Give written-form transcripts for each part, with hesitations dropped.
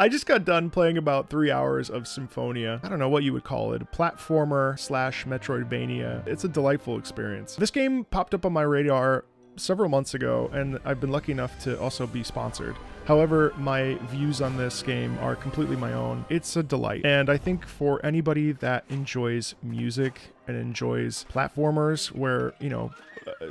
I just got done playing about 3 hours of Symphonia. I don't know what you would call it. Platformer / Metroidvania. It's a delightful experience. This game popped up on my radar several months ago, and I've been lucky enough to also be sponsored. However, my views on this game are completely my own. It's a delight. And I think for anybody that enjoys music and enjoys platformers where, you know,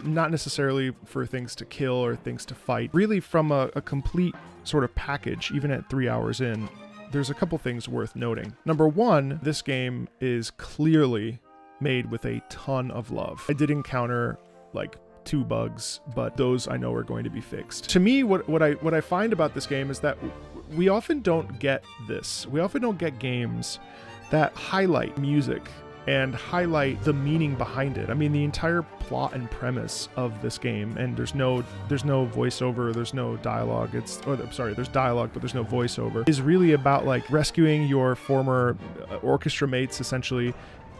not necessarily for things to kill or things to fight, really from a complete sort of package, even at 3 hours in, there's a couple things worth noting. Number one, this game is clearly made with a ton of love. I did encounter like 2 bugs, but those I know are going to be fixed. To me, what I find about this game is that we often don't get this. We often don't get games that highlight music and highlight the meaning behind it. I mean, the entire plot and premise of this game, and there's no voiceover, there's no dialogue. There's dialogue, but there's no voiceover, is really about like rescuing your former orchestra mates essentially,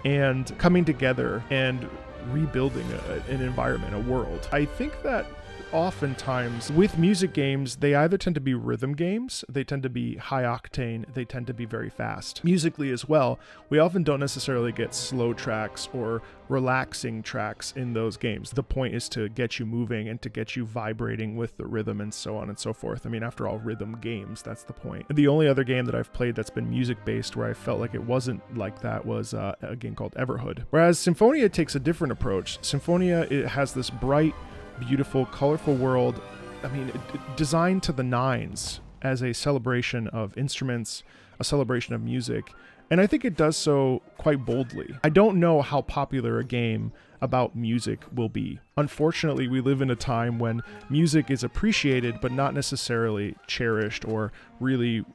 and coming together and rebuilding an environment, a world. I think that oftentimes with music games, they either tend to be rhythm games, they tend to be high octane, they tend to be very fast. Musically as well, we often don't necessarily get slow tracks or relaxing tracks in those games. The point is to get you moving and to get you vibrating with the rhythm and so on and so forth. I mean, after all, rhythm games, that's the point. The only other game that I've played that's been music-based where I felt like it wasn't like that was a game called Everhood. Whereas Symphonia takes a different approach. Symphonia, it has this bright, beautiful, colorful world. I mean, designed to the nines as a celebration of instruments, a celebration of music. And I think it does so quite boldly. I don't know how popular a game about music will be. Unfortunately, we live in a time when music is appreciated, but not necessarily cherished or really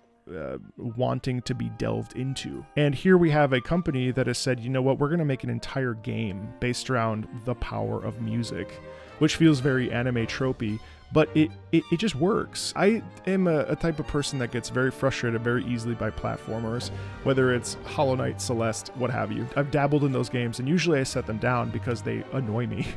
wanting to be delved into. And here we have a company that has said, you know what, we're going to make an entire game based around the power of music, which feels very anime tropey, but it just works. I am a type of person that gets very frustrated very easily by platformers, whether it's Hollow Knight, Celeste, what have you. I've dabbled in those games, and usually I set them down because they annoy me.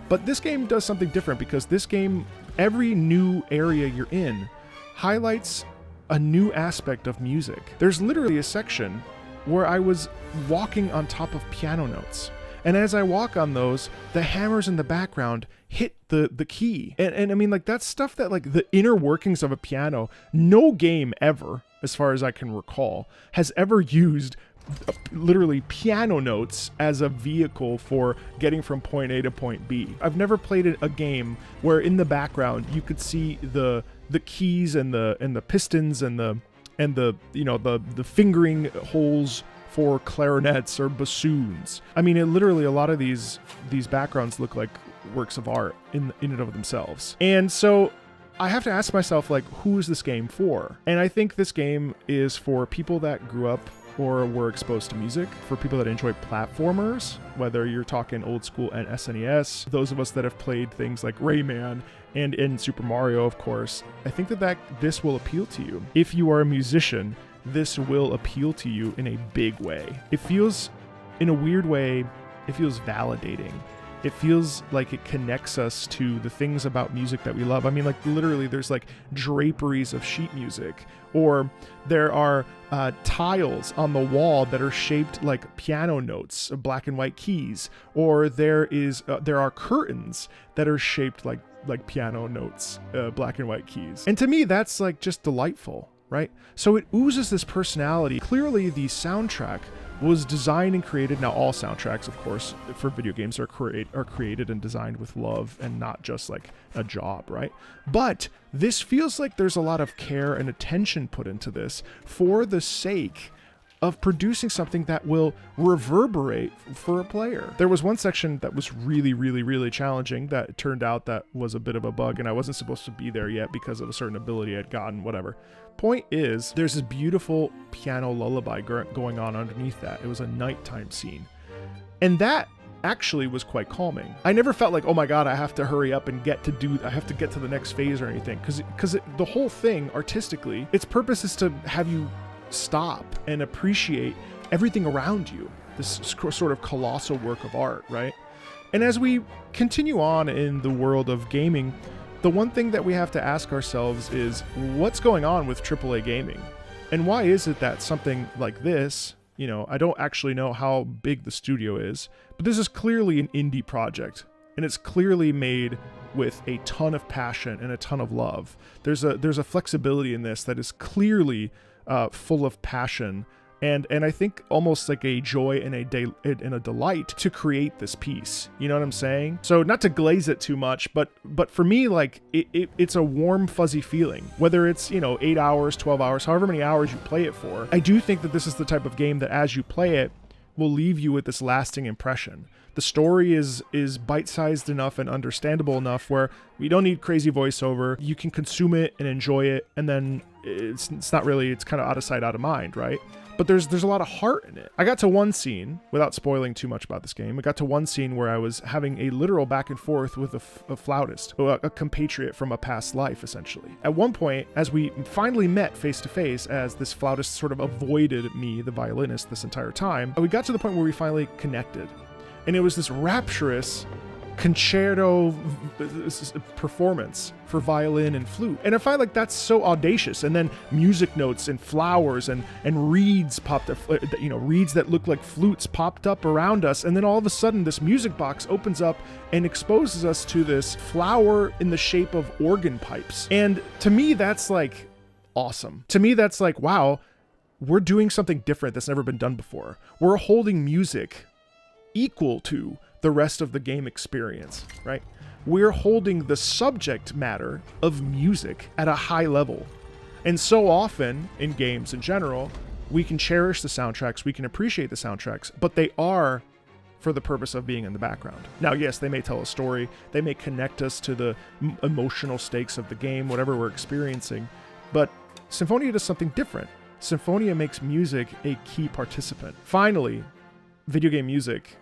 But this game does something different, because this game, every new area you're in highlights a new aspect of music. There's literally a section where I was walking on top of piano notes. And as I walk on those, the hammers in the background hit the key. And I mean, like, that's stuff that, like, the inner workings of a piano, no game ever, as far as I can recall, has ever used literally piano notes as a vehicle for getting from point A to point B. I've never played a game where in the background you could see the keys and the pistons and the you know, the fingering holes for clarinets or bassoons. I mean, it literally, a lot of these backgrounds look like works of art in and of themselves. And so I have to ask myself, like, who is this game for? And I think this game is for people that grew up or were exposed to music, for people that enjoy platformers, whether you're talking old school and SNES, those of us that have played things like Rayman and in Super Mario, of course. I think that this will appeal to you. If you are a musician, this will appeal to you in a big way. It feels, in a weird way, it feels validating. It feels like it connects us to the things about music that we love. I mean, like, literally, there's like draperies of sheet music, or there are tiles on the wall that are shaped like piano notes, black and white keys, or there are curtains that are shaped like piano notes, black and white keys. And to me, that's like just delightful, right? So it oozes this personality. Clearly, the soundtrack was designed and created. Now, all soundtracks, of course, for video games are created and designed with love and not just like a job, right? But this feels like there's a lot of care and attention put into this for the sake of producing something that will reverberate for a player. There was one section that was really, really, really challenging that it turned out that was a bit of a bug, and I wasn't supposed to be there yet because of a certain ability I'd gotten, whatever. Point is, there's this beautiful piano lullaby going on underneath that. It was a nighttime scene. And that actually was quite calming. I never felt like, oh my God, I have to hurry up and I have to get to the next phase or anything. Because the whole thing, artistically, its purpose is to have you stop and appreciate everything around you. This sort of colossal work of art, right? And as we continue on in the world of gaming, the one thing that we have to ask ourselves is, what's going on with AAA gaming? And why is it that something like this, you know, I don't actually know how big the studio is, but this is clearly an indie project, and it's clearly made with a ton of passion and a ton of love. There's a flexibility in this that is clearly full of passion, and I think almost like a joy and a delight to create this piece. You know what I'm saying? So not to glaze it too much, but for me, like it's a warm, fuzzy feeling. Whether it's, you know, 8 hours, 12 hours, however many hours you play it for, I do think that this is the type of game that as you play it will leave you with this lasting impression. The story is bite-sized enough and understandable enough where we don't need crazy voiceover. You can consume it and enjoy it, and then it's not really, it's kind of out of sight, out of mind, right? But there's a lot of heart in it. I got to one scene, without spoiling too much about this game, I got to one scene where I was having a literal back and forth with a flautist, a compatriot from a past life, essentially. At one point, as we finally met face to face, as this flautist sort of avoided me, the violinist, this entire time, we got to the point where we finally connected. And it was this rapturous concerto performance for violin and flute. And I find like that's so audacious. And then music notes and flowers and reeds popped up, you know, reeds that look like flutes popped up around us. And then all of a sudden this music box opens up and exposes us to this flower in the shape of organ pipes. And to me, that's like awesome. To me, that's like, wow, we're doing something different that's never been done before. We're holding music equal to the rest of the game experience, right? We're holding the subject matter of music at a high level. And so often in games in general, we can cherish the soundtracks, we can appreciate the soundtracks, but they are for the purpose of being in the background. Now, yes, they may tell a story, they may connect us to the emotional stakes of the game, whatever we're experiencing, but Symphonia does something different. Symphonia makes music a key participant. Finally, video game music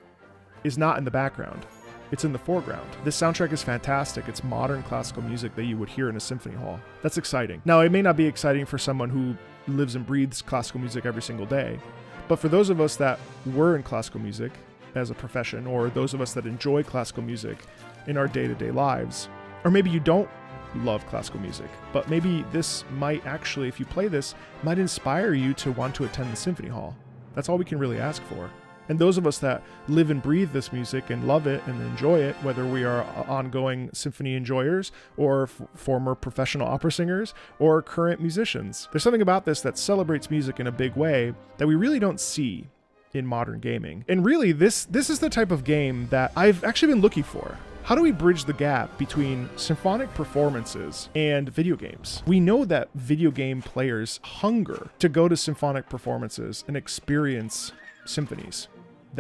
is not in the background. It's in the foreground. This soundtrack is fantastic. It's modern classical music that you would hear in a symphony hall. That's exciting. Now, it may not be exciting for someone who lives and breathes classical music every single day, but for those of us that were in classical music as a profession, or those of us that enjoy classical music in our day-to-day lives, or maybe you don't love classical music, but maybe this might actually, if you play this, might inspire you to want to attend the symphony hall. That's all we can really ask for. And those of us that live and breathe this music and love it and enjoy it, whether we are ongoing symphony enjoyers or former professional opera singers or current musicians, there's something about this that celebrates music in a big way that we really don't see in modern gaming. And really, this is the type of game that I've actually been looking for. How do we bridge the gap between symphonic performances and video games? We know that video game players hunger to go to symphonic performances and experience symphonies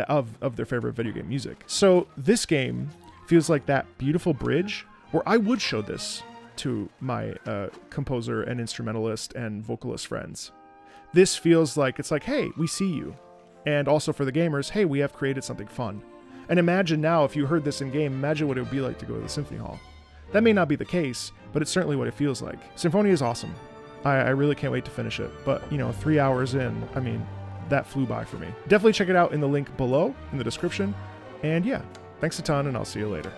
of their favorite video game music. So this game feels like that beautiful bridge where I would show this to my composer and instrumentalist and vocalist friends. This feels like, it's like, hey, we see you. And also for the gamers, hey, we have created something fun. And imagine now, if you heard this in game, imagine what it would be like to go to the symphony hall. That may not be the case, but it's certainly what it feels like. Symphonia is awesome. I really can't wait to finish it. But, you know, 3 hours in, I mean, that flew by for me. Definitely check it out in the link below in the description. And yeah, thanks a ton, and I'll see you later.